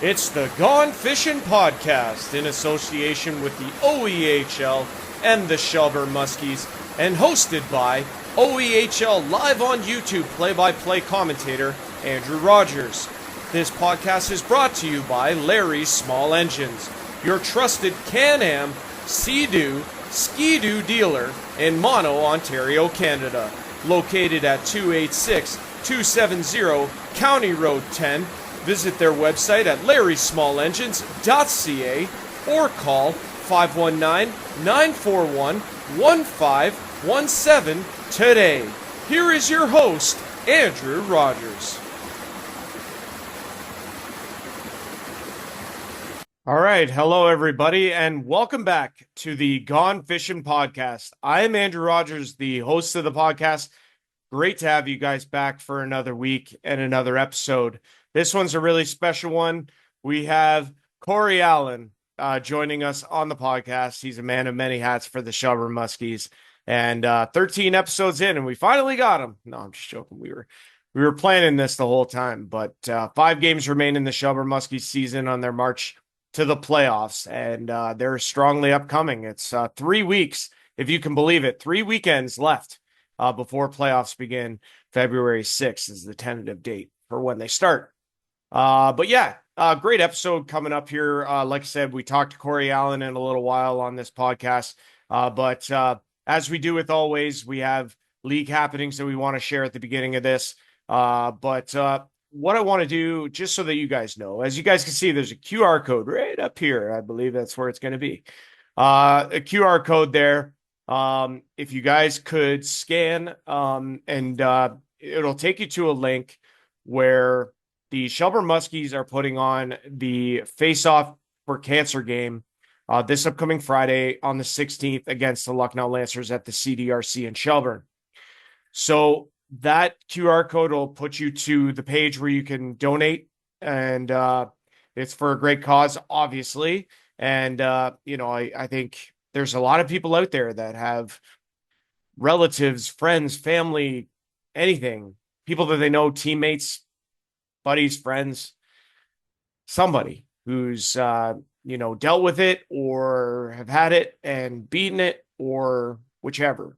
It's the Gone Fishin' podcast in association with the OEHL and the Shelburne Muskies, and hosted by OEHL live on YouTube play-by-play commentator Andrew Rogers. This podcast is brought to you by Larry's Small Engines, your trusted Can-Am, Sea-Doo, Ski-Doo dealer in Mono, Ontario, Canada. Located at 286-270 County Road 10. Visit their website at larrysmallengines.ca or call 519-941-1517 today. Here is your host, Andrew Rogers. All right, hello everybody, and welcome back to the Gone Fishin' podcast. I am Andrew Rogers, the host of the podcast. Great to have you guys back for another week and another episode. This one's a really special one. We have Corey Allen joining us on the podcast. He's a man of many hats for the Shelburne Muskies, and 13 episodes in, and we finally got him. No, I'm just joking. We were planning this the whole time, but 5 games remain in the Shelburne Muskies season on their march to the playoffs, and they're strongly upcoming. It's 3 weeks, if you can believe it, 3 weekends left before playoffs begin. February 6th is the tentative date for when they start. But yeah, great episode coming up here. Like I said, we talked to Corey Allen in a little while on this podcast, but as we do with always, we have league happenings that we want to share at the beginning of this. But what I want to do, just so that you guys know, as you guys can see, there's a QR code right up here. I believe that's where it's going to be. A QR code there. If you guys could scan, and it'll take you to a link where the Shelburne Muskies are putting on the Face-Off for Cancer game this upcoming Friday on the 16th against the Lucknow Lancers at the CDRC in Shelburne. So that QR code will put you to the page where you can donate, and it's for a great cause, obviously. And, I think there's a lot of people out there that have relatives, friends, family, anything, people that they know, teammates, buddies, friends, somebody who's, dealt with it or have had it and beaten it or whichever.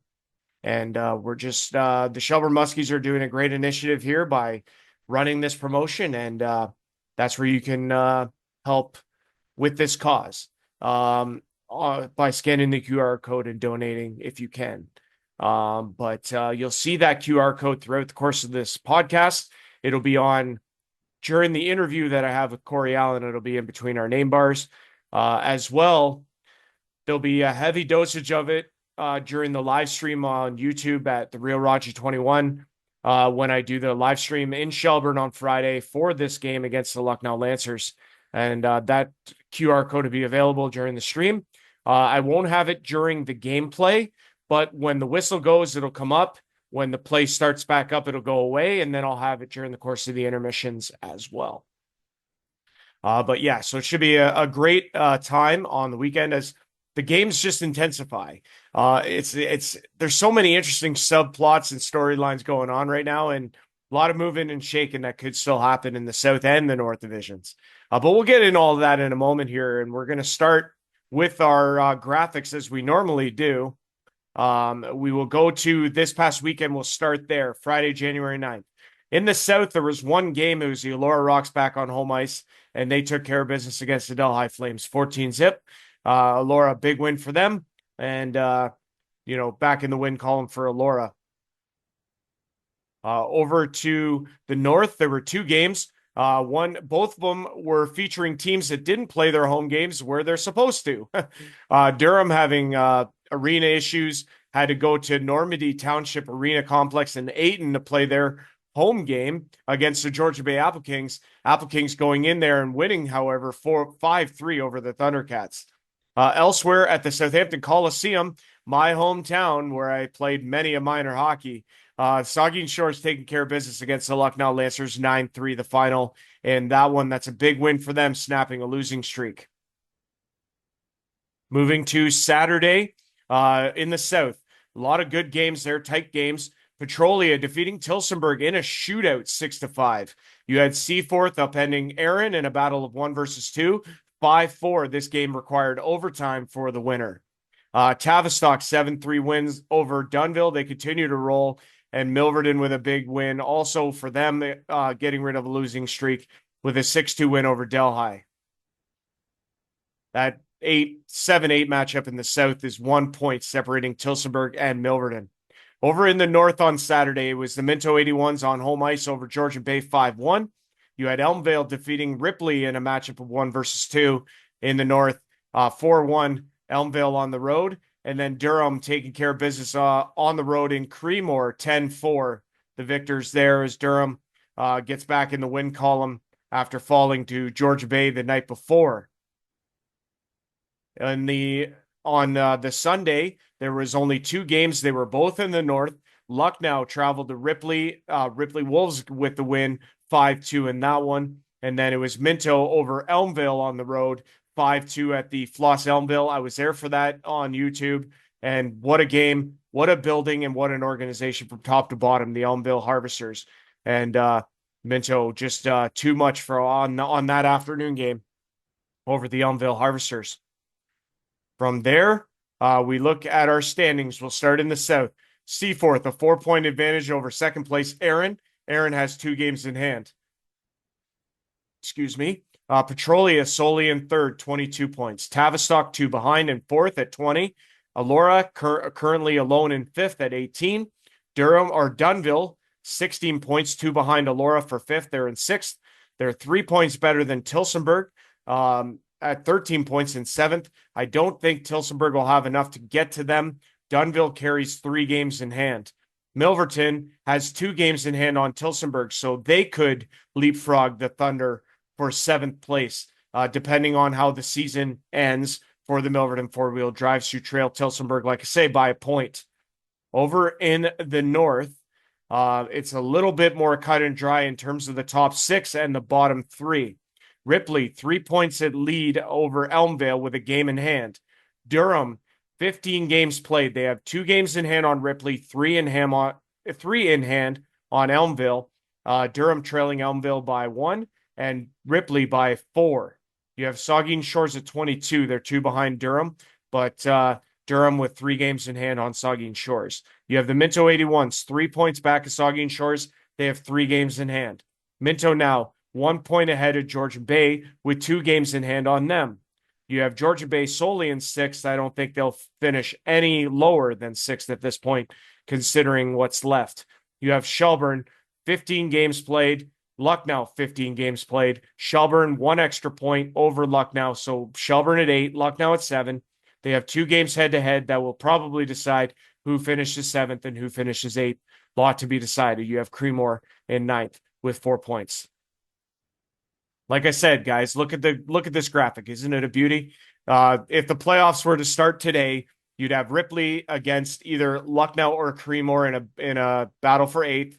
And we're just, the Shelburne Muskies are doing a great initiative here by running this promotion. And that's where you can help with this cause by scanning the QR code and donating if you can. But you'll see that QR code throughout the course of this podcast. It'll be on during the interview that I have with Corey Allen. It'll be in between our name bars as well. There'll be a heavy dosage of it during the live stream on YouTube at The Real Roger 21 when I do the live stream in Shelburne on Friday for this game against the Lucknow Lancers. And that QR code will be available during the stream. I won't have it during the gameplay, but when the whistle goes, it'll come up. When the play starts back up, it'll go away, and then I'll have it during the course of the intermissions as well. But yeah, so it should be a great time on the weekend as the games just intensify. There's so many interesting subplots and storylines going on right now, and a lot of moving and shaking that could still happen in the South and the North divisions. But we'll get into all of that in a moment here, and we're going to start with our graphics as we normally do. We will go to this past weekend. We'll start there, Friday, January 9th. In the South, there was one game. It was the Elora Rocks back on home ice, and they took care of business against the Delhi Flames, 14-0. Elora, big win for them, and, back in the win column for Elora. Over to the North, there were 2 games. Both of them were featuring teams that didn't play their home games where they're supposed to. Durham having arena issues, had to go to Normandy Township Arena Complex in Ayton to play their home game against the Georgia Bay Apple Kings. Apple Kings going in there and winning, however, 5-3 over the Thundercats. Elsewhere at the Southampton Coliseum, my hometown, where I played many a minor hockey, Saugeen Shores taking care of business against the Lucknow Lancers, 9-3 the final. And that's a big win for them, snapping a losing streak. Moving to Saturday in the South, a lot of good games there, tight games. Petrolia defeating Tilsonburg in a shootout 6-5. You had Seaforth upending Aaron in a battle of 1 versus 2. 5-4. This game required overtime for the winner. Tavistock 7-3 wins over Dunnville. They continue to roll, and Milverton with a big win also for them, getting rid of a losing streak with a 6-2 win over Delhi. That 7-8 matchup in the South is 1 point separating Tilsonburg and Milverton. Over in the North on Saturday, it was the Minto 81s on home ice over Georgian Bay 5-1. You had Elmvale defeating Ripley in a matchup of 1 versus 2 in the North, 4-1 Elmvale on the road. And then Durham taking care of business on the road in Creemore, 10-4. The victors there as Durham gets back in the win column after falling to Georgia Bay the night before. On the Sunday, there was only 2 games. They were both in the North. Lucknow traveled to Ripley. Ripley Wolves with the win, 5-2 in that one. And then it was Minto over Elmvale on the road, 5-2 at the Floss Elmville. I was there for that on YouTube. And what a game, what a building, and what an organization from top to bottom, the Elmville Harvesters. And Minto just too much for on that afternoon game over the Elmville Harvesters. From there, we look at our standings. We'll start in the South. Seaforth, a 4-point advantage over second place Aaron. Aaron has 2 games in hand. Excuse me. Petrolia solely in third, 22 points. Tavistock 2 behind in fourth at 20. Alora currently alone in fifth at 18. Dunnville, 16 points, 2 behind Alora for fifth. They're in sixth. They're 3 points better than Tilsonburg at 13 points in seventh. I don't think Tilsonburg will have enough to get to them. Dunnville carries 3 games in hand. Milverton has 2 games in hand on Tilsonburg, so they could leapfrog the Thunder for 7th place, depending on how the season ends for the Milverton four-wheel drives who trail Tilsonburg, like I say, by a point. Over in the North, it's a little bit more cut and dry in terms of the top 6 and the bottom 3. Ripley, 3 points at lead over Elmvale with a game in hand. Durham, 15 games played. They have 2 games in hand on Ripley, 3 in hand on Elmville. Durham trailing Elmville by 1 and Ripley by 4. You have Saugeen Shores at 22. They're 2 behind Durham, but Durham with 3 games in hand on Saugeen Shores. You have the Minto 81s, 3 points back of Saugeen Shores. They have 3 games in hand. Minto now 1 point ahead of Georgia Bay with 2 games in hand on them. You have Georgia Bay solely in 6th. I don't think they'll finish any lower than 6th at this point, considering what's left. You have Shelburne, 15 games played. Lucknow, 15 games played. Shelburne, 1 extra point over Lucknow. So Shelburne at 8, Lucknow at 7. They have 2 games head-to-head that will probably decide who finishes 7th and who finishes 8th. Lot to be decided. You have Creemore in 9th with 4 points. Like I said, guys, look at this graphic. Isn't it a beauty? If the playoffs were to start today, you'd have Ripley against either Lucknow or Creemore in a battle for 8th.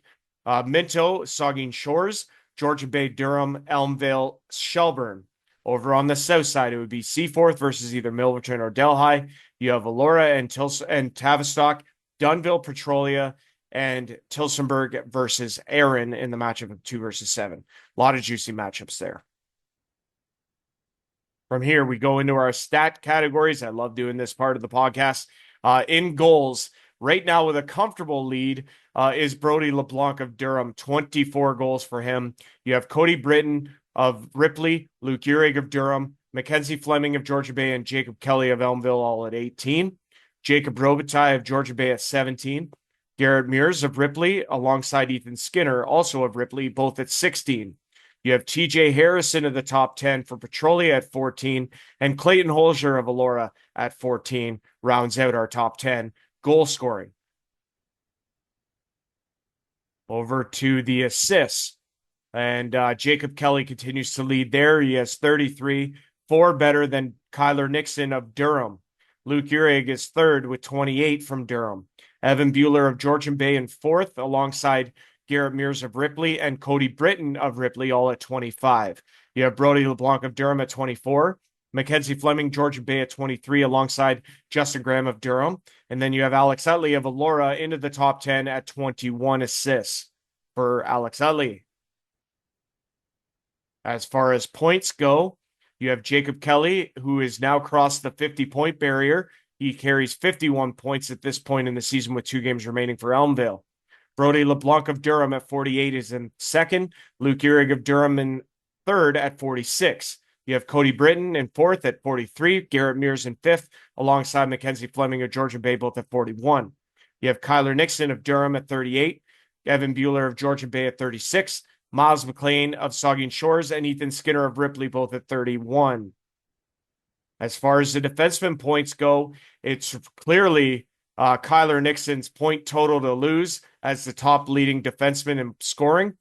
Minto, Saugeen Shores, Georgia Bay, Durham, Elmvale, Shelburne. Over on the south side, it would be Seaforth versus either Milverton or Delhi. You have Alora and Tavistock, Dunnville, Petrolia, and Tilsonburg versus Aaron in the matchup of 2 versus 7. A lot of juicy matchups there. From here, we go into our stat categories. I love doing this part of the podcast. In goals, right now with a comfortable lead is Brody LeBlanc of Durham, 24 goals for him. You have Cody Britton of Ripley, Luke Uhrig of Durham, Mackenzie Fleming of Georgia Bay, and Jacob Kelly of Elmville all at 18. Jacob Robitaille of Georgia Bay at 17. Garrett Mears of Ripley alongside Ethan Skinner, also of Ripley, both at 16. You have TJ Harrison of the top 10 for Petrolia at 14, and Clayton Holzer of Alora at 14 rounds out our top 10 goal scoring. Over to the assists, and Jacob Kelly continues to lead there. He has 33, 4 better than Kyler Nixon of Durham. Luke Uhrig is third with 28 from Durham. Evan Bueller of Georgian Bay in 4th, alongside Garrett Mears of Ripley and Cody Britton of Ripley, all at 25. You have Brody LeBlanc of Durham at 24. Mackenzie Fleming, Georgian Bay at 23, alongside Justin Graham of Durham. And then you have Alex Utley of Elora into the top 10 at 21 assists for Alex Utley. As far as points go, you have Jacob Kelly, who has now crossed the 50-point barrier. He carries 51 points at this point in the season with 2 games remaining for Elmvale. Brody LeBlanc of Durham at 48 is in second. Luke Ehrig of Durham in third at 46. You have Cody Britton in fourth at 43. Garrett Mears in fifth, alongside Mackenzie Fleming of Georgian Bay, both at 41. You have Kyler Nixon of Durham at 38. Evan Bueller of Georgian Bay at 36. Miles McLean of Saugeen Shores and Ethan Skinner of Ripley, both at 31. As far as the defenseman points go, it's clearly Kyler Nixon's point total to lose as the top leading defenseman in scoring.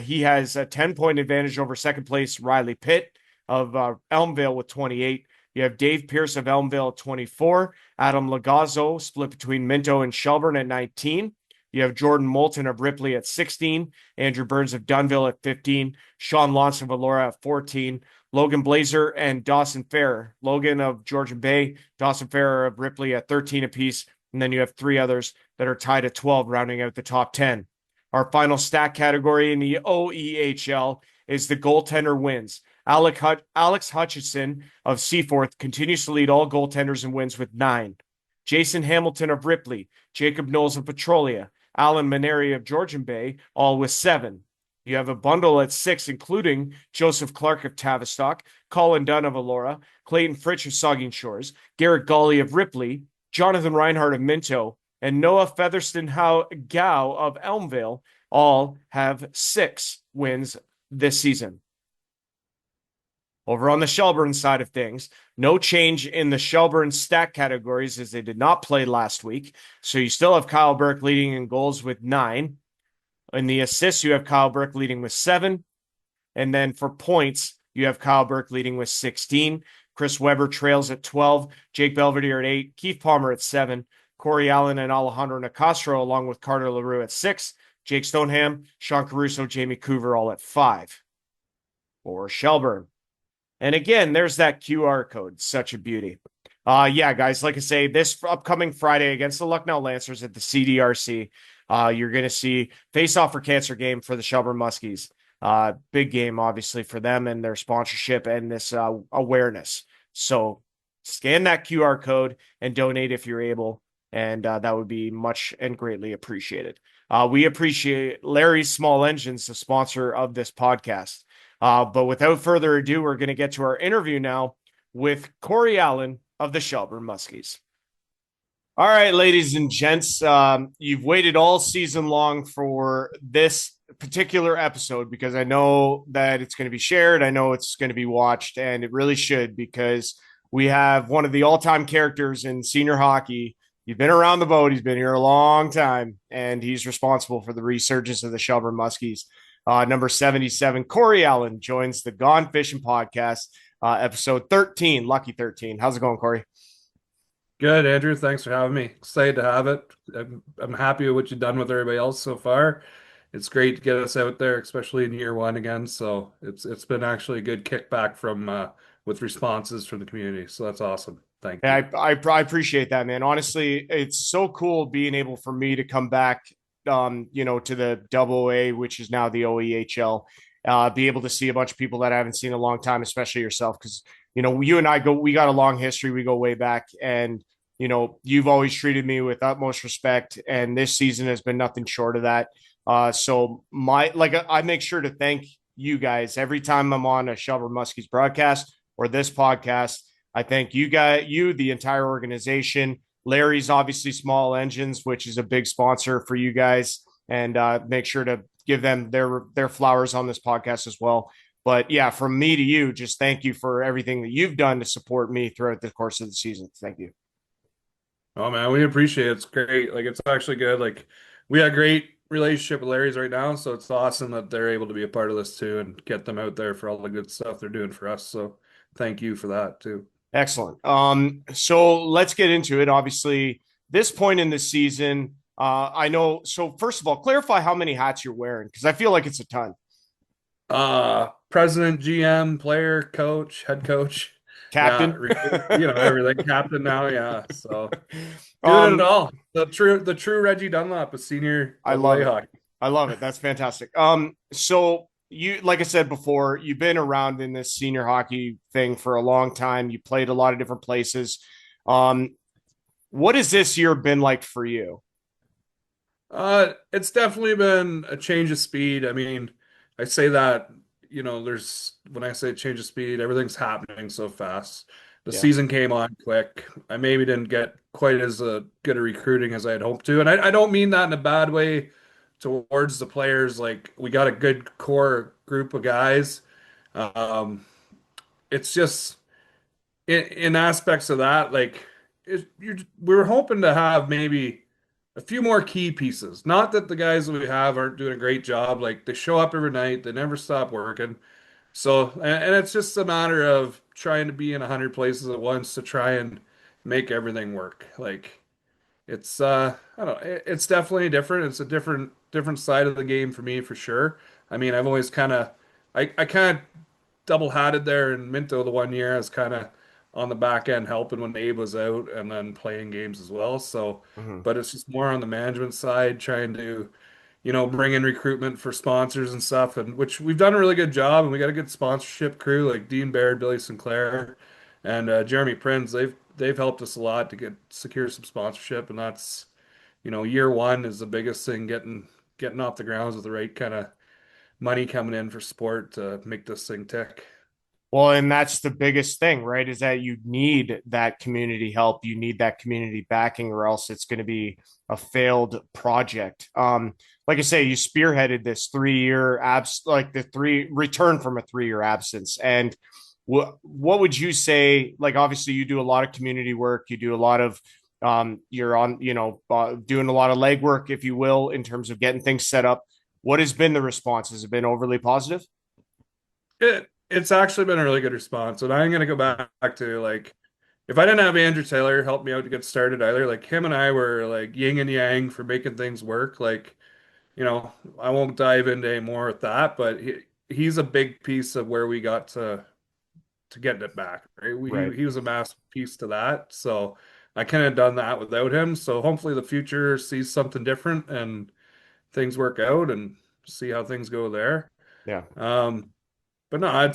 He has a 10-point advantage over second place Riley Pitt of Elmvale with 28. You have Dave Pierce of Elmvale at 24. Adam Lagazzo split between Minto and Shelburne at 19. You have Jordan Moulton of Ripley at 16. Andrew Burns of Dunville at 15. Sean Lawson of Elora at 14. Logan Blazer and Dawson Fair. Logan of Georgian Bay, Dawson Fair of Ripley at 13 apiece. And then you have 3 others that are tied at 12, rounding out the top 10. Our final stat category in the OEHL is the goaltender wins. Alex Hutchison of Seaforth continues to lead all goaltenders in wins with 9. Jason Hamilton of Ripley, Jacob Knowles of Petrolia, Alan Maneri of Georgian Bay, all with 7. You have a bundle at 6, including Joseph Clark of Tavistock, Colin Dunn of Elora, Clayton Fritsch of Saugeen Shores, Garrett Gawley of Ripley, Jonathan Reinhardt of Minto, and Noah Featherston Gow of Elmvale all have 6 wins this season. Over on the Shelburne side of things, no change in the Shelburne stat categories as they did not play last week. So you still have Kyle Burke leading in goals with 9. In the assists, you have Kyle Burke leading with 7. And then for points, you have Kyle Burke leading with 16. Chris Weber trails at 12. Jake Belvedere at 8. Keith Palmer at 7. Corey Allen and Alejandro Nicastro, along with Carter LaRue at 6. Jake Stoneham, Sean Caruso, Jamie Coover, all at 5 for Shelburne. And again, there's that QR code. Such a beauty. Yeah, guys, like I say, this upcoming Friday against the Lucknow Lancers at the CDRC, you're going to see face-off for cancer game for the Shelburne Muskies. Big game, obviously, for them and their sponsorship and this awareness. So scan that QR code and donate if you're able. And that would be much and greatly appreciated. We appreciate Larry's Small Engines, the sponsor of this podcast. But without further ado, we're going to get to our interview now with Corey Allen of the Shelburne Muskies. All right, ladies and gents, you've waited all season long for this particular episode because I know that it's going to be shared. I know it's going to be watched, and it really should because we have one of the all-time characters in senior hockey. He's been around the boat. He's been here a long time, and he's responsible for the resurgence of the Shelburne Muskies. Number 77, Corey Allen joins the Gone Fishing podcast, episode 13, Lucky 13. How's it going, Corey? Good, Andrew. Thanks for having me. Excited to have it. I'm happy with what you've done with everybody else so far. It's great to get us out there, especially in year 1 again. So it's been actually a good kickback from with responses from the community. So that's awesome. Thank Yeah, you. I appreciate that, man. Honestly, it's so cool being able for me to come back, to the double A, which is now the OEHL, be able to see a bunch of people that I haven't seen in a long time, especially yourself, because, you and I we got a long history. We go way back and, you've always treated me with utmost respect. And this season has been nothing short of that. So I make sure to thank you guys every time I'm on a Shelburne Muskies broadcast or this podcast. I thank you guys, the entire organization. Larry's obviously Small Engines, which is a big sponsor for you guys, and make sure to give them their flowers on this podcast as well. But yeah, from me to you, just thank you for everything that you've done to support me throughout the course of the season. Thank you. Oh man, we appreciate it. It's great. Like it's actually good. Like we have a great relationship with Larry's right now, so it's awesome that they're able to be a part of this too and get them out there for all the good stuff they're doing for us. So thank you for that too. Excellent. So let's get into it. Obviously, this point in the season, I know. So first of all, clarify how many hats you're wearing because I feel like it's a ton. President, GM, player, coach, head coach. Yeah, Captain. everything captain now. Yeah, so doing it um, all. The true Reggie Dunlop of senior I double love A it. hockey. I love it. That's fantastic. So you, like I said before, you've been around in this senior hockey thing for a long time. You played a lot of different places. Um, what has this year been like for you? It's definitely been a change of speed. I mean, I say that, there's when I say change of speed, everything's happening so fast. The Yeah. season came on quick. I maybe didn't get quite as good a recruiting as I had hoped to. And I don't mean that in a bad way towards the players. Like, we got a good core group of guys. Um, it's just in aspects of that, like we're hoping to have maybe a few more key pieces. Not that the guys that we have aren't doing a great job. Like, they show up every night, they never stop working. So, and it's just a matter of trying to be in 100 places at once to try and make everything work. Like, it's I don't know, it's definitely different. It's a different side of the game for me for sure. I mean, I've always I kind of double-hatted there in Minto the one year. I was kind of on the back end helping when Abe was out and then playing games as well. So, Mhm. but it's just more on the management side, trying to, bring in recruitment for sponsors and stuff, and which we've done a really good job, and we got a good sponsorship crew like Dean Baird, Billy Sinclair, and Jeremy Prinz. They've helped us a lot to get secure some sponsorship, and that's, year one is the biggest thing, getting off the grounds with the right kind of money coming in for sport to make this thing tick. Well, and that's the biggest thing, right? Is that you need that community help. You need that community backing, or else it's going to be a failed project. Like I say, you spearheaded this 3 year like the three return from a 3 year absence. And what would you say? Like, obviously, you do a lot of community work. You do a lot of, you're on, doing a lot of legwork, if you will, in terms of getting things set up. What has been the response? Has it been overly positive? It's actually been a really good response, and I'm gonna go back to, like, if I didn't have Andrew Taylor help me out to get started either, like, him and I were like yin and yang for making things work. Like, I won't dive into any more with that, but he's a big piece of where we got to getting it back. Right, Right. he was a massive piece to that. So I couldn't have done that without him. So hopefully the future sees something different and things work out and see how things go there. Yeah. Um, but no,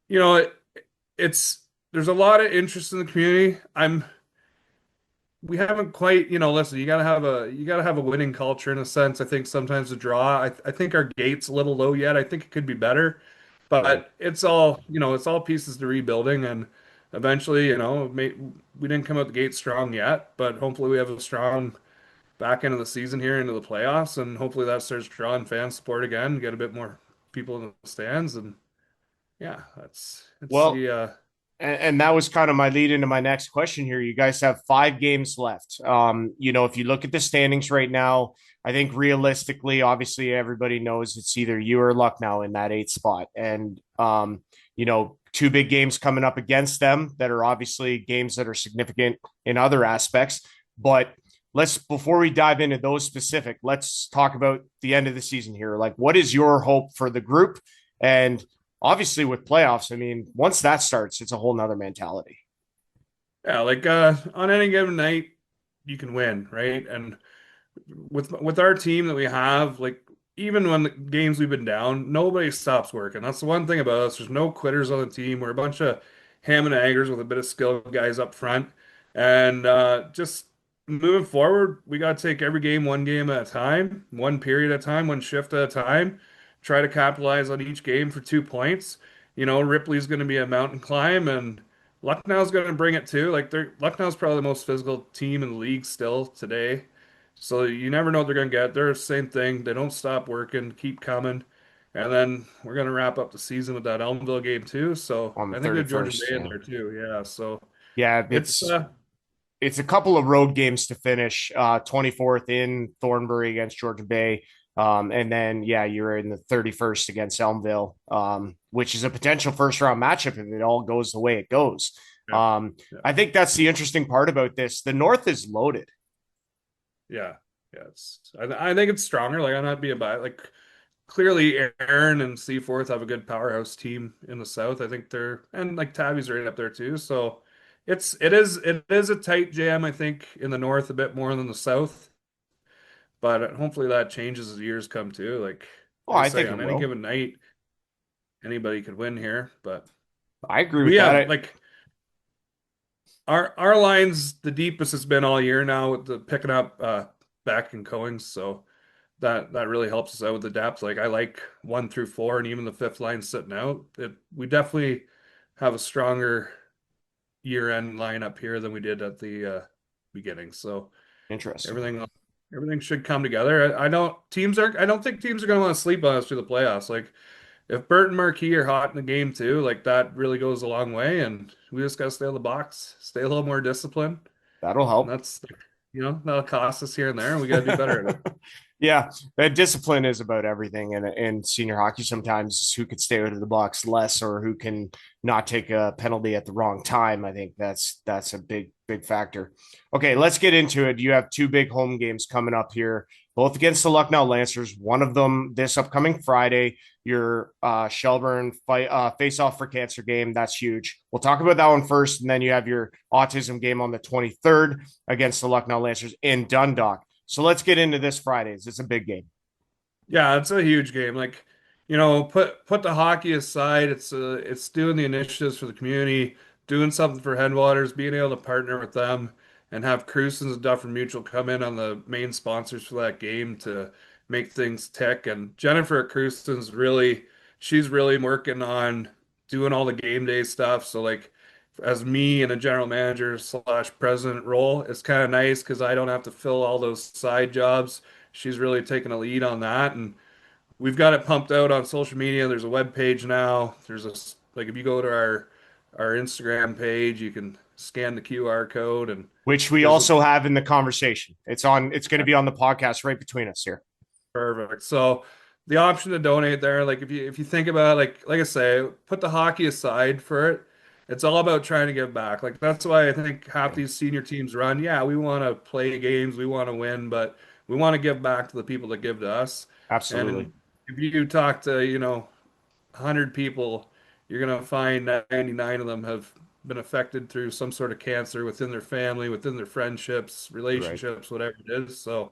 you know, it, it's there's a lot of interest in the community. We haven't quite, listen, you gotta have a winning culture in a sense. I think sometimes the draw, I think our gate's a little low yet. I think it could be better, Right. but it's all pieces to rebuilding, and eventually, we didn't come out the gate strong yet, but hopefully we have a strong back end of the season here into the playoffs, and hopefully that starts drawing fan support again, get a bit more people in the stands, and yeah, it's Well, the and that was kind of my lead into my next question here. You guys have 5 games left. If you look at the standings right now, I think realistically, obviously, everybody knows it's either you or Lucknow in that 8th spot. And, 2 big games coming up against them that are obviously games that are significant in other aspects. But before we dive into those specific, let's talk about the end of the season here. Like, what is your hope for the group? And obviously with playoffs, I mean, once that starts, it's a whole nother mentality. yeah, like, on any given night you can win, right? And with our team that we have, like, even when the games we've been down, nobody stops working. That's the one thing about us. There's no quitters on the team. We're a bunch of ham and eggers with a bit of skill guys up front. And just moving forward, we got to take every game one game at a time, one period at a time, one shift at a time. Try to capitalize on each game for 2 points. Ripley's going to be a mountain climb, and Lucknow's going to bring it too. Like, Lucknow's probably the most physical team in the league still today. So you never know what they're going to get. They're the same thing. They don't stop working, keep coming. And then we're going to wrap up the season with that Elmville game too. So On the I think we have Georgian 31st. Bay in Yeah. there too. Yeah. So Yeah, it's it's a couple of road games to finish. 24th in Thornbury against Georgia Bay. And then yeah, you're in the 31st against Elmville, which is a potential first round matchup if it all goes the way it goes. yeah, yeah, I think that's the interesting part about this. The North is loaded. yeah, yeah. I think it's stronger. Like, I'm not being biased. Like, clearly Aaron and Seaforth have a good powerhouse team in the South. I think they're and like Tabby's right up there too. So it is a tight jam, I think, in the North a bit more than the South. But hopefully that changes as the years come too. Oh, Like I I say, think it on any will. given night, anybody could win here. But I agree with we that. have like our lines the deepest has been all year now with the picking up back and Coings. So that really helps us out with the depth. Like I like 1 through 4 and even the fifth line sitting out. We definitely have a stronger year-end lineup here than we did at the beginning. So Interesting. everything should come together. I don't think teams are going to want to sleep on us through the playoffs. Like if Bert and Marquis are hot in the game too, like that really goes a long way. And we just got to stay on the box, stay a little more disciplined, That'll and help. that's that'll cost us here and there, and we got to do better at it. Yeah, that discipline is about everything in senior hockey. Sometimes who could stay out of the box less or who can not take a penalty at the wrong time. I think that's a big factor. Okay, let's get into it. You have two big home games coming up here, both against the Lucknow Lancers. One of them this upcoming Friday, your Shelburne fight face off for cancer game. That's huge. We'll talk about that one first, and then you have your autism game on the 23rd against the Lucknow Lancers in Dundalk. So let's get into this Fridays. It's a big game. Yeah, it's a huge game. Like, put the hockey aside. It's doing the initiatives for the community, doing something for Headwaters, being able to partner with them, and have Cruisins and Duffer Mutual come in on the main sponsors for that game to make things tick. And Jennifer at Cruisins she's really working on doing all the game day stuff. So like, as me in a general manager slash president role, it's kind of nice because I don't have to fill all those side jobs. She's really taken a lead on that, and we've got it pumped out on social media. There's a web page now. Like if you go to our Instagram page, you can scan the QR code, and Which we there's a also have in the conversation. It's going to be on the podcast right between us here. perfect. So the option to donate there, like if you think about it, like I say, put the hockey aside for it. It's all about trying to give back. Like that's why I think half Yeah, these senior teams run. Yeah, we want to play games, we want to win, but we want to give back to the people that give to us. absolutely. And if you talk to, 100 people, you're gonna find 99 of them have been affected through some sort of cancer within their family, within their friendships, You're right. relationships, whatever it is. So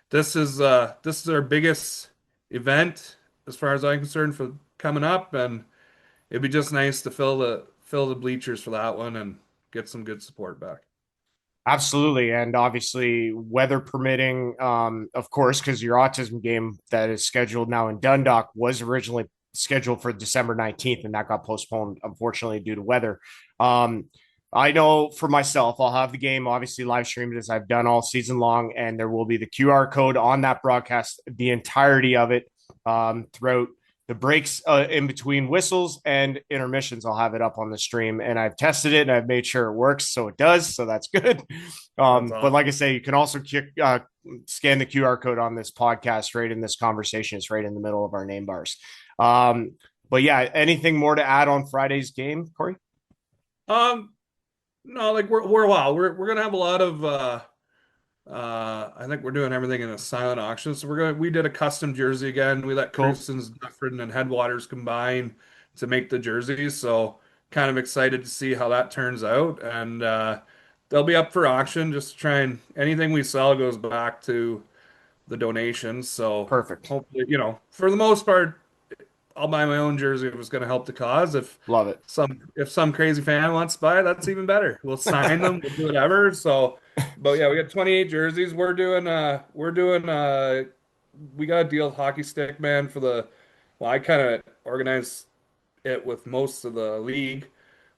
this is our biggest event as far as I'm concerned for coming up, and it'd be just nice to fill the bleachers for that one and get some good support back. Absolutely. And obviously, weather permitting, of course, because your autism game that is scheduled now in Dundalk was originally scheduled for December 19th, and that got postponed, unfortunately, due to weather. Um, I know for myself, I'll have the game obviously live streamed as I've done all season long, and there will be the QR code on that broadcast, the entirety of it throughout the breaks in between whistles and intermissions. I'll have it up on the stream, and I've tested it and I've made sure it works, so it does. So that's good. That's But like I awesome. say, you can also scan the QR code on this podcast right in this conversation. It's right in the middle of our name bars. But yeah, anything more to add on Friday's game, Corey? Um, no, like we're wow, we're gonna have a lot of I think we're doing everything in a silent auction. So we did a custom jersey again. We let Cool. Cruisins, Dufferin, and Headwaters combine to make the jerseys. So kind of excited to see how that turns out. And they'll be up for auction just to try and anything we sell goes back to the donations. So Perfect. hopefully, for the most part, I'll buy my own jersey if it's going to help the cause. Love it. If some crazy fan wants to buy it, that's even better. We'll sign them, we'll do whatever. So, but yeah, we got 28 jerseys. We got a deal with Hockey Stick Man for I kind of organized it with most of the league.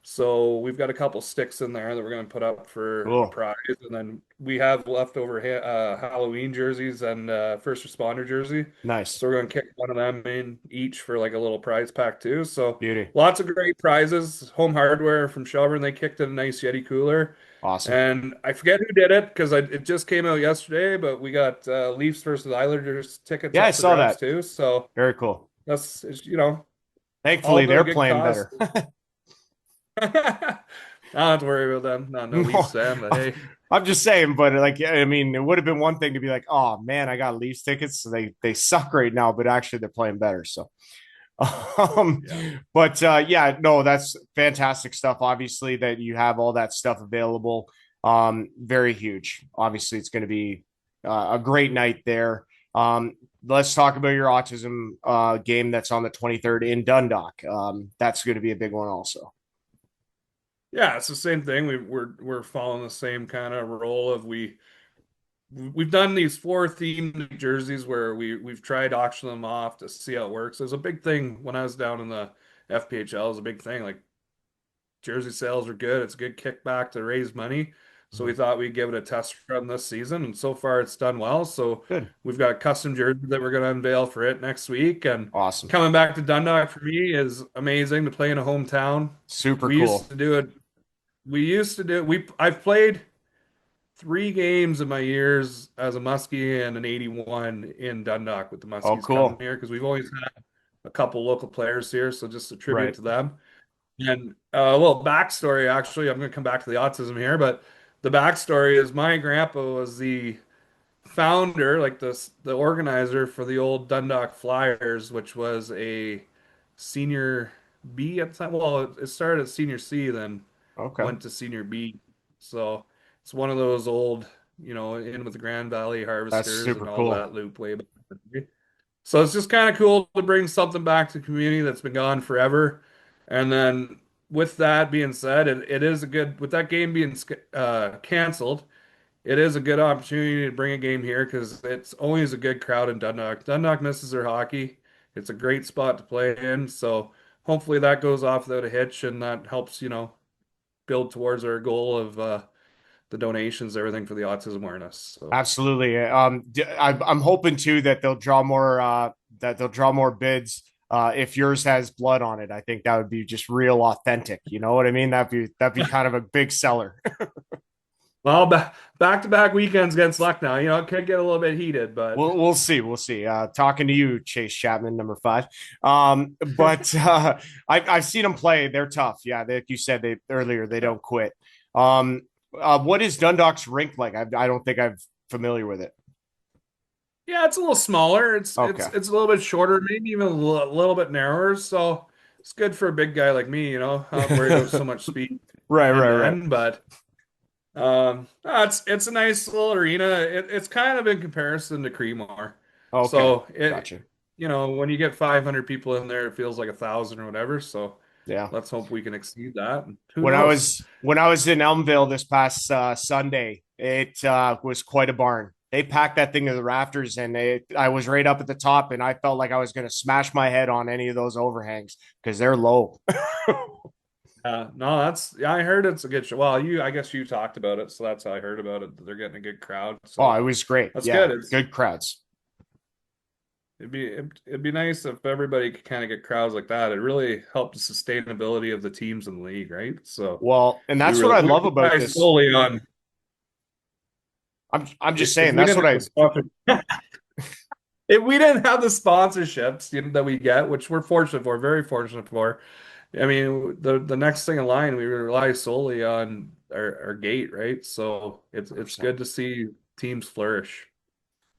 So we've got a couple sticks in there that we're going to put up for a Cool. prize, and then we have leftover Halloween jerseys and first responder jersey. Nice. So we're going to kick one of them in each for like a little prize pack too. So Beauty. lots of great prizes. Home Hardware from Shelburne, they kicked in a nice Yeti cooler. Awesome. And I forget who did it because it just came out yesterday, but we got Leafs versus Islanders tickets Yeah, I up for saw grabs that. too. So Very cool. that's all Thankfully, to a they're good playing cause. better. I don't have to worry about them. Not no Leafs No, fan, but hey. I'm just saying, but like, I mean, it would have been one thing to be like, oh man, I got Leafs tickets. So they suck right now, but actually they're playing better. So, um, Yeah. but yeah, no, that's fantastic stuff. Obviously, that you have all that stuff available. Very huge. Obviously, it's going to be a great night there. Let's talk about your autism game that's on the 23rd in Dundalk. That's going to be a big one also. Yeah, it's the same thing. We're following the same kind of role of we've done these four themed jerseys where we've tried auctioning them off to see how it works. It was a big thing when I was down in the FPHL. It was a big thing. Like jersey sales are good. It's a good kickback to raise money. So we Mhm. thought we'd give it a test run this season, and so far it's done well. So Good. we've got custom jerseys that we're going to unveil for it next week. And Awesome. coming back to Dundalk for me is amazing to play in a hometown. Super We used cool. to do it. We used to do. I've played three games in my years as a Muskie and an 81 in Dundalk with the Oh, Muskies coming cool. here because we've always had a couple local players here. So just a tribute Right. to them. And a little backstory, actually, I'm going to come back to the autism here, but the backstory is my grandpa was the founder, like the organizer for the old Dundalk Flyers, which was a senior B at the time. Well, it started at senior C, then Okay. went to senior B. So it's one of those old, in with the Grand Valley That's Harvesters and super all cool. that loop way back. So it's just kind of cool to bring something back to the community that's been gone forever. And then with that being said, it is a good, with that game being canceled, it is a good opportunity to bring a game here because it's always a good crowd in Dundalk. Dundalk misses their hockey. It's a great spot to play in. So hopefully that goes off without a hitch and that helps, build towards our goal of the donations, everything for the autism awareness. So. Absolutely. I'm hoping too that they'll draw more bids. If yours has blood on it, I think that would be just real authentic. You know what I mean? That'd be kind of a big seller. Well, back to back weekends against Lucknow, it could get a little bit heated, but We'll see. We'll see. Talking to you, Chase Chapman, number five. But I've seen them play. They're tough. Yeah, like you said they earlier, they yeah. don't quit. Um, what is Dundalk's rink like? I don't think I'm familiar with it. Yeah, it's a little smaller. It's it's Okay. it's a little bit shorter, maybe even a little bit narrower. So it's good for a big guy like me, not worry about so much speed Right, end right, to right. end. But it's a nice little arena. It's kind of in comparison to Creemore. Okay. So Gotcha. when you get 500 people in there, it feels like 1,000 or whatever. So Yeah. let's hope we can exceed that. And who When I knows? was when I was in Elmville this past Sunday, it was quite a barn. They packed that thing to the rafters, and I was right up at the top, and I felt like I was going to smash my head on any of those overhangs because they're low. No, yeah, I heard it's a good show. Well, I guess you talked about it, so that's how I heard about it. That they're getting a good crowd, Oh, so it was great. that's Yeah, good. It's good crowds. it'd be nice if everybody could kind of get crowds like that. It really helped the sustainability of the teams in the league, right? So Well, and we that's what really I we love about rely this. solely on I'm just if saying we that's what didn't have the I sponsor, if we didn't have the sponsorships that we get, which we're fortunate for, very fortunate for. I mean, the next thing in line, we rely solely on our gate, right? So it's 100%. good to see teams flourish.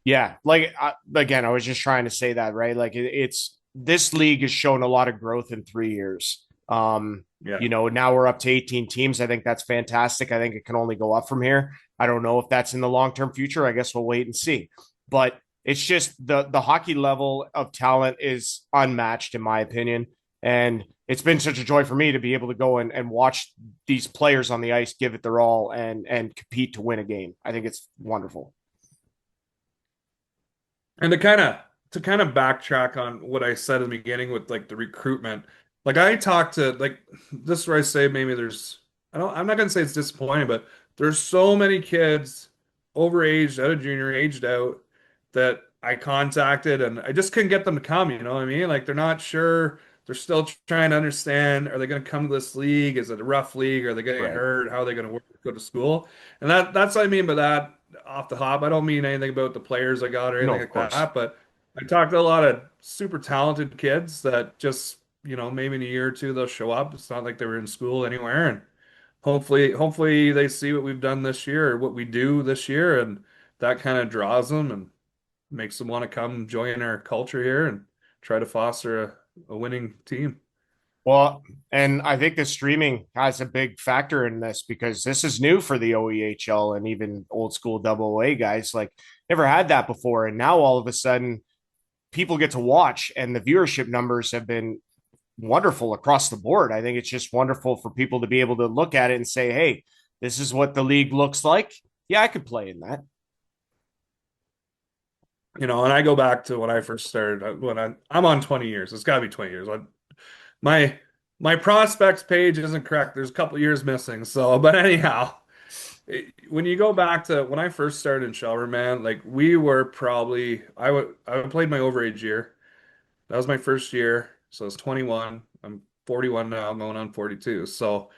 Yeah, like again, I was just trying to say that, right? Like it's this league has shown a lot of growth in 3 years. Yeah. Now we're up to 18 teams. I think that's fantastic. I think it can only go up from here. I don't know if that's in the long-term future. I guess we'll wait and see. But it's just the hockey level of talent is unmatched in my opinion. And it's been such a joy for me to be able to go and watch these players on the ice give it their all and compete to win a game. I think it's wonderful. And to kind of backtrack on what I said in the beginning with like the recruitment, like I talked to like this is where I say maybe I'm not gonna say it's disappointing, but there's so many kids overaged, out of junior, aged out that I contacted and I just couldn't get them to come, you know what I mean? Like they're not sure, they're still trying to understand, are they gonna come to this league? Is it a rough league? Are they gonna get Right. hurt? How are they gonna work, go to school? And that's what I mean by that off the hop. I don't mean anything about the players I got or No, anything of like course. that, but I talked to a lot of super talented kids that just, maybe in a year or two they'll show up. It's not like they were in school anywhere. And hopefully they see what we've done this year or what we do this year, and that kind of draws them and makes them want to come join our culture here and try to foster a winning team. Well, and I think the streaming has a big factor in this because this is new for the OEHL and even old school double A guys. Like, never had that before. And now all of a sudden, people get to watch, and the viewership numbers have been wonderful across the board. I think it's just wonderful for people to be able to look at it and say, hey, this is what the league looks like. Yeah, I could play in that. And I go back to when I first started. When I'm on 20 years, it's got to be 20 years. My my prospects page isn't correct. There's a couple of years missing. So, but anyhow, when you go back to when I first started in Shelburne, man, like we were probably I played my overage year. That was my first year. So I was 21. I'm 41 now. I'm going on 42. So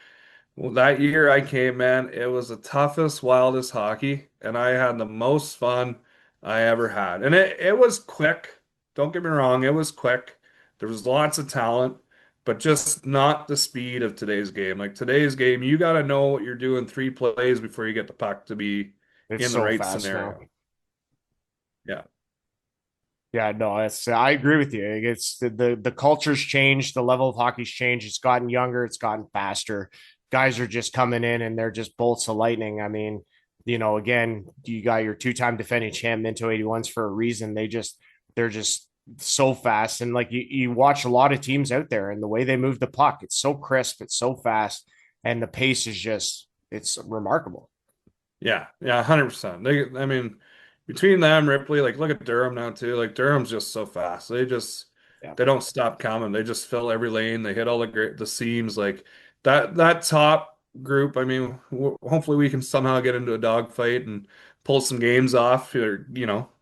well, that year I came, man, it was the toughest, wildest hockey, and I had the most fun I ever had. And it was quick. Don't get me wrong, it was quick. There was lots of talent, but just not the speed of today's game. Like today's game, you got to know what you're doing 3 plays before you get the puck to be It's in the so right fast now. scenario. Yeah. Yeah, no, it's I agree with you. It's the culture's changed, the level of hockey's changed. It's gotten younger, it's gotten faster. Guys are just coming in and they're just bolts of lightning. I mean, again, you got your two-time defending champ Minto 81s for a reason. They're just so fast. And like you watch a lot of teams out there and the way they move the puck, it's so crisp, it's so fast, and the pace is just it's remarkable. Yeah, 100%. I mean, between them, Ripley, like look at Durham now too. Like Durham's just so fast. Yeah, They don't stop coming. They just fill every lane. They hit all the seams. Like that top group. I mean, hopefully we can somehow get into a dogfight and pull some games off. Or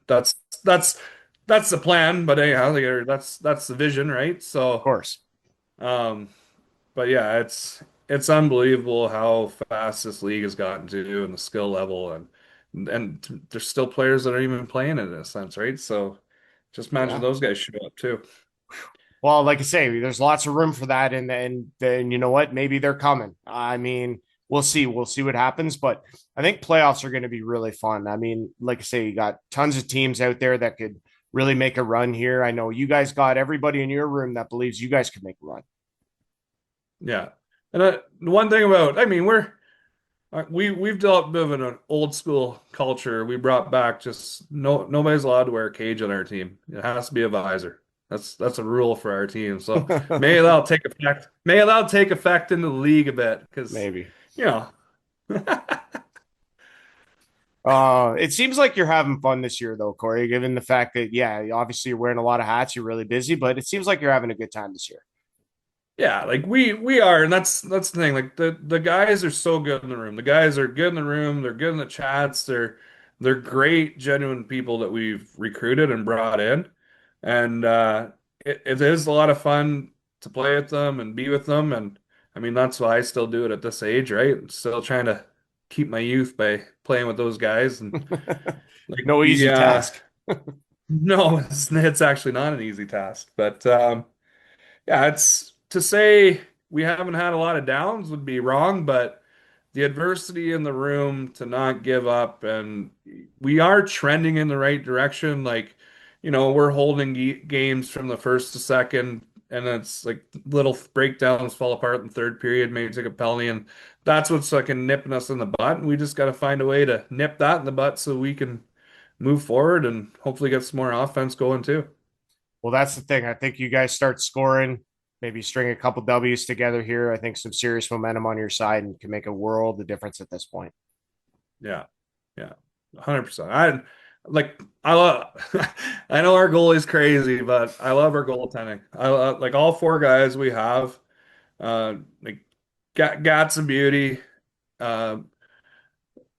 that's that's the plan. But anyhow, like, that's the vision, right? of course. Um, but yeah, it's unbelievable how fast this league has gotten to and the skill level and there's still players that are even playing in a sense, right? So just imagine Yeah. those guys show up too. Well, like I say, there's lots of room for that, and then you know what? Maybe they're coming. I mean, we'll see. We'll see what happens, but I think playoffs are going to be really fun. I mean, like I say, you got tons of teams out there that could really make a run here. I know you guys got everybody in your room that believes you guys could make a run. Yeah. And the one thing about, I mean, we've developed a bit of an old school culture. We brought back just nobody's allowed to wear a cage on our team. It has to be a visor. That's a rule for our team. So maybe that'll take effect. Maybe that'll take effect into the league a bit because Maybe. you know. It seems like you're having fun this year, though, Corey. Given the fact that, yeah, obviously you're wearing a lot of hats, you're really busy, but it seems like you're having a good time this year. Yeah, like we are, and that's the thing. Like the guys are so good in the room. The guys are good in the room. They're good in the chats. They're great, genuine people that we've recruited and brought in, and it is a lot of fun to play with them and be with them. And I mean that's why I still do it at this age, right? I'm still trying to keep my youth by playing with those guys. And like No we easy task. no, it's actually not an easy task, but yeah, it's to say we haven't had a lot of downs would be wrong, but the adversity in the room to not give up, and we are trending in the right direction. Like, we're holding games from the first to second, and it's like little breakdowns fall apart in the third period, maybe take a penalty, and that's what's like nipping us in the butt. And we just got to find a way to nip that in the butt so we can move forward and hopefully get some more offense going too. Well, that's the thing. I think you guys start scoring, maybe string a couple W's together here. I think some serious momentum on your side and can make a world of difference at this point. Yeah. Yeah. 100%. I love I know our goal is crazy, but I love our goaltending. I love, like all four guys we have like got some beauty. Uh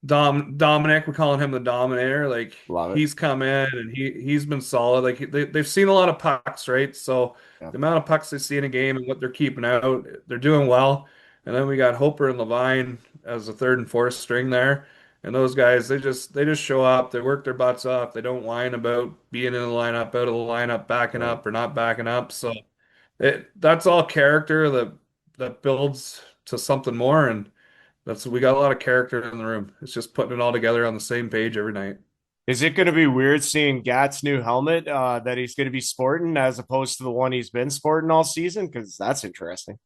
Dominic, we're calling him the Dominator. Like Love it. he's come in and he's been solid. Like they've seen a lot of pucks, right? So Yeah. the amount of pucks they see in a game and what they're keeping out, they're doing well. And then we got Hoper and Levine as the third and fourth string there. And those guys, they just show up, they work their butts off. They don't whine about being in the lineup, out of the lineup, backing Right. up or not backing up. So that's all character that builds to something more. And That's we got a lot of character in the room. It's just putting it all together on the same page every night. Is it going to be weird seeing Gat's new helmet that he's going to be sporting as opposed to the one he's been sporting all season? Because that's interesting.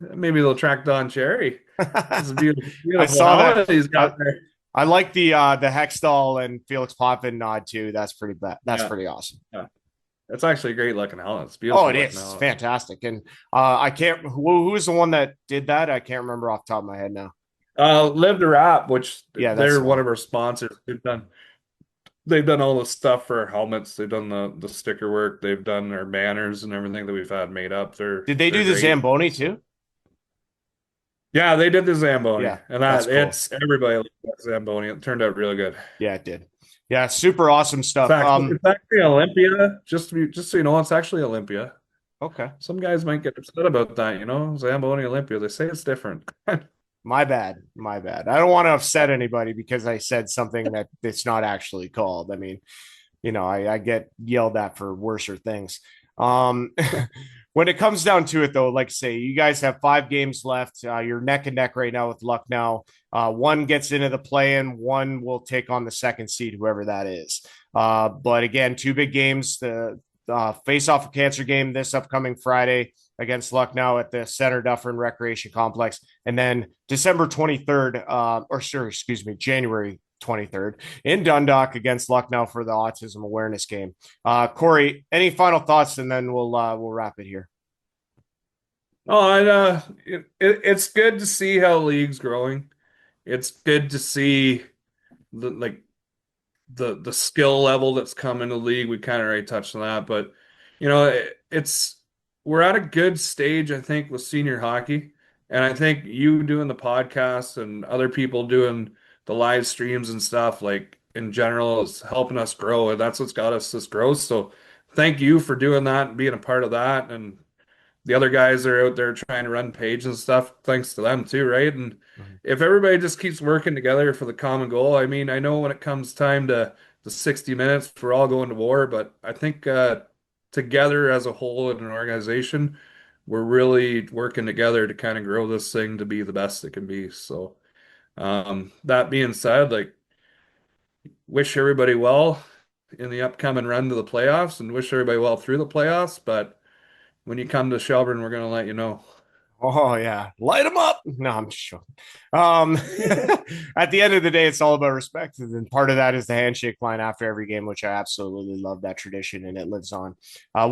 Maybe they'll track Don Cherry. It's a beautiful, I beautiful saw that. helmet he's I, got there. I like the Hextall and Felix Potvin nod too. That's pretty bad. That's Yeah, pretty awesome. yeah. It's actually a great looking helmet. It's a Oh, beautiful it looking is. It's helmet. fantastic. And I can't. Who was the one that did that? I can't remember off the top of my head now. Live to Rap, which Yeah, that's they're the one one. of our sponsors. They've done all the stuff for our helmets. They've done the sticker work. They've done our banners and everything that we've had made up. Did they They're do the great. Zamboni So, too? yeah, they did the Zamboni, Yeah, and that's that cool. it's everybody liked that Zamboni. It turned out really good. Yeah, it did. Yeah, super awesome It's stuff. actually it's actually Olympia. Just so you know, it's actually Olympia. Okay. Some guys might get upset about that, Zamboni Olympia. They say it's different. My bad. My bad. I don't want to upset anybody because I said something that it's not actually called. I mean, I get yelled at for worser things. Um, when it comes down to it, though, like I say, you guys have 5 games left. You're neck and neck right now with Lucknow. One gets into the play-in, one will take on the second seed, whoever that is. But again, 2 big games. The face-off of cancer game this upcoming Friday against Lucknow at the Center Dufferin Recreation Complex, and then December 23rd, excuse me, January 23rd in Dundalk against Lucknow for the autism awareness game. Corey, any final thoughts, and then we'll wrap it here. Oh, and it's good to see how the league's growing. It's good to see the like the skill level that's come in the league. We kind of already touched on that, but it's we're at a good stage, I think, with senior hockey, and I think you doing the podcast and other people doing the live streams and stuff like in general is helping us grow, and that's what's got us this growth. So thank you for doing that and being a part of that, and the other guys are out there trying to run page and stuff, thanks to them too, right? And Mhm. if everybody just keeps working together for the common goal, I mean, I know when it comes time to the 60 minutes, we're all going to war, but I think together as a whole in an organization, we're really working together to kind of grow this thing to be the best it can be. So, that being said, like, wish everybody well in the upcoming run to the playoffs and wish everybody well through the playoffs. But when you come to Shelburne, we're going to let you know. Oh yeah, light them up. No, I'm sure. Um, at the end of the day, it's all about respect, and part of that is the handshake line after every game, which I absolutely love that tradition, and it lives on.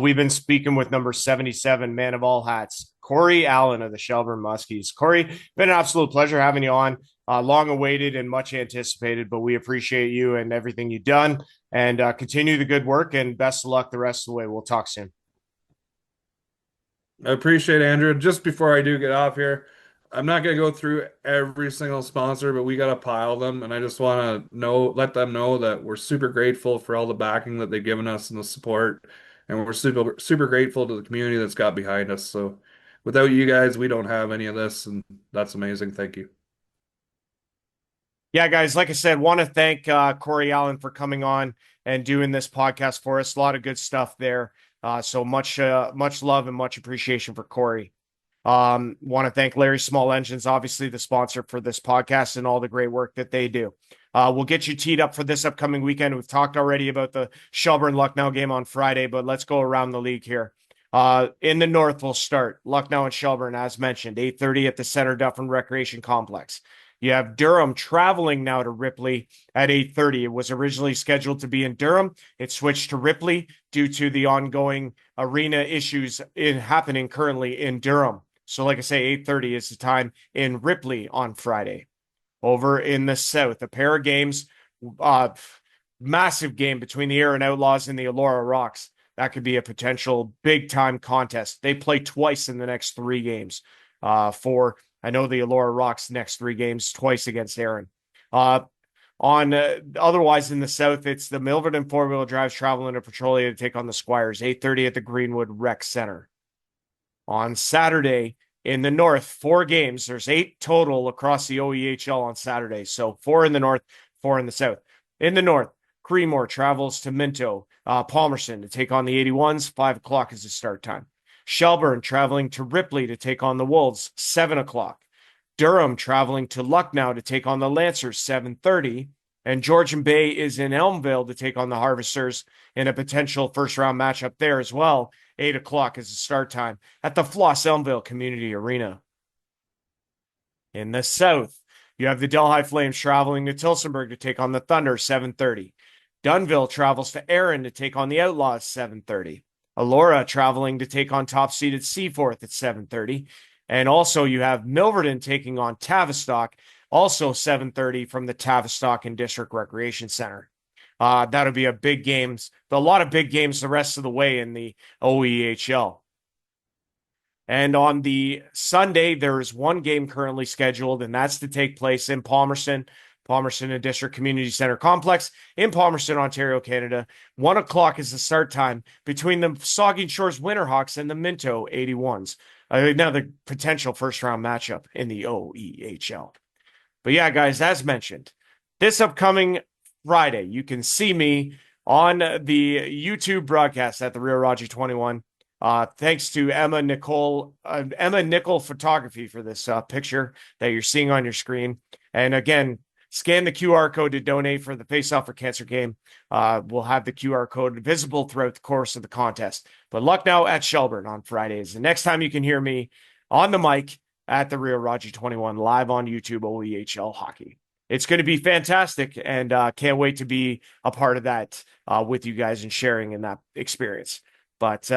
We've been speaking with number 77, man of all hats, Corey Allen of the Shelburne Muskies. Corey, been an absolute pleasure having you on. Long awaited and much anticipated, but we appreciate you and everything you've done, and continue the good work. And best of luck the rest of the way. We'll talk soon. I appreciate it, Andrew. Just before I do get off here, I'm not going to go through every single sponsor, but we got a pile of them, and I just want to let them know that we're super grateful for all the backing that they've given us and the support, and we're super super grateful to the community that's got behind us. So, without you guys, we don't have any of this, and that's amazing. Thank you. Yeah, guys, like I said, want to thank Corey Allen for coming on and doing this podcast for us. A lot of good stuff there. So much love and much appreciation for Corey. Want to thank Larry Small Engines, obviously the sponsor for this podcast and all the great work that they do. We'll get you teed up for this upcoming weekend. We've talked already about the Shelburne Lucknow game on Friday, but let's go around the league here. In the North, we'll start Lucknow and Shelburne, as mentioned, 8:30 at the Center Dufferin Recreation Complex. You have Durham traveling now to Ripley at 8:30. It was originally scheduled to be in Durham. It switched to Ripley due to the ongoing arena issues happening currently in Durham. So, like I say, 8:30 is the time in Ripley on Friday. Over in the South, a pair of games, uh, massive game between the Aaron Outlaws and the Elora Rocks. That could be a potential big time contest. They play twice in the next 3 games. I know the Elora Rocks next 3 games twice against Aaron. Uh, on otherwise in the South, it's the Milverton four-wheel drives traveling to Petrolia to take on the Squires. 8:30 at the Greenwood Rec Center. On Saturday in the North, 4 games. There's 8 total across the OEHL on Saturday. So 4 in the North, 4 in the South. In the North, Creemore travels to Minto, Palmerston to take on the 81s. 5 o'clock is the start time. Shelburne traveling to Ripley to take on the Wolves, 7 o'clock. Durham traveling to Lucknow to take on the Lancers, 7:30. And Georgian Bay is in Elmville to take on the Harvesters in a potential first-round matchup there as well. 8 o'clock is the start time at the Floss Elmville Community Arena. In the South, you have the Delhi Flames traveling to Tillsonburg to take on the Thunder, 7:30. Dunville travels to Erin to take on the Outlaws, 7:30. Elora traveling to take on top-seeded Seaforth at 7:30. And also you have Milverton taking on Tavistock, also 7:30 from the Tavistock and District Recreation Center. That'll be a lot of big games the rest of the way in the OEHL. And on the Sunday, there is one game currently scheduled, and that's to take place in Palmerston and District Community Center Complex in Palmerston, Ontario, Canada. 1 o'clock is the start time between the Saugeen Shores Winterhawks and the Minto 81s. Another potential first-round matchup in the OEHL. But yeah, guys, as mentioned, this upcoming Friday, you can see me on the YouTube broadcast at the Real Raji 21. Thanks to Emma Nicole Photography for this picture that you're seeing on your screen. And again, scan the QR code to donate for the Face Off for Cancer game. We'll have the QR code visible throughout the course of the contest. But Lucknow at Shelburne on Fridays. The next time you can hear me on the mic at the Real Raji 21 live on YouTube OEHL hockey. It's going to be fantastic, and can't wait to be a part of that with you guys and sharing in that experience. But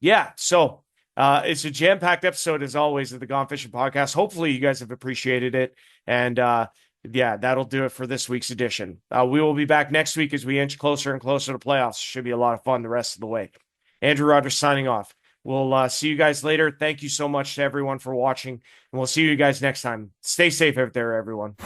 yeah, so it's a jam-packed episode as always of the Gone Fishing podcast. Hopefully you guys have appreciated it. And yeah, that'll do it for this week's edition. We will be back next week as we inch closer and closer to playoffs. Should be a lot of fun the rest of the way. Andrew Rogers signing off. We'll see you guys later. Thank you so much to everyone for watching, and we'll see you guys next time. Stay safe out there, everyone.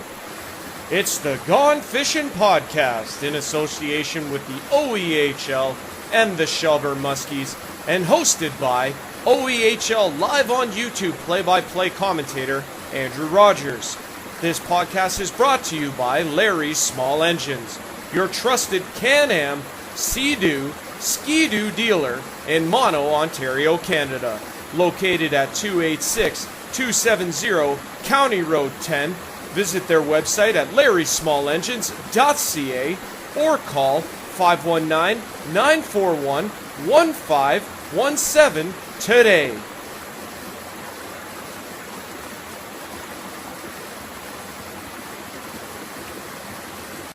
It's the Gone Fishing podcast in association with the OEHL and the Shelburne Muskies, and hosted by OEHL live on YouTube play-by-play commentator Andrew Rogers. This podcast is brought to you by Larry's Small Engines, your trusted Can-Am, Sea-Doo, Ski-Doo dealer in Mono, Ontario, Canada. Located at 286-270 County Road 10. Visit their website at larrysmallengines.ca or call 519-941-1517 today.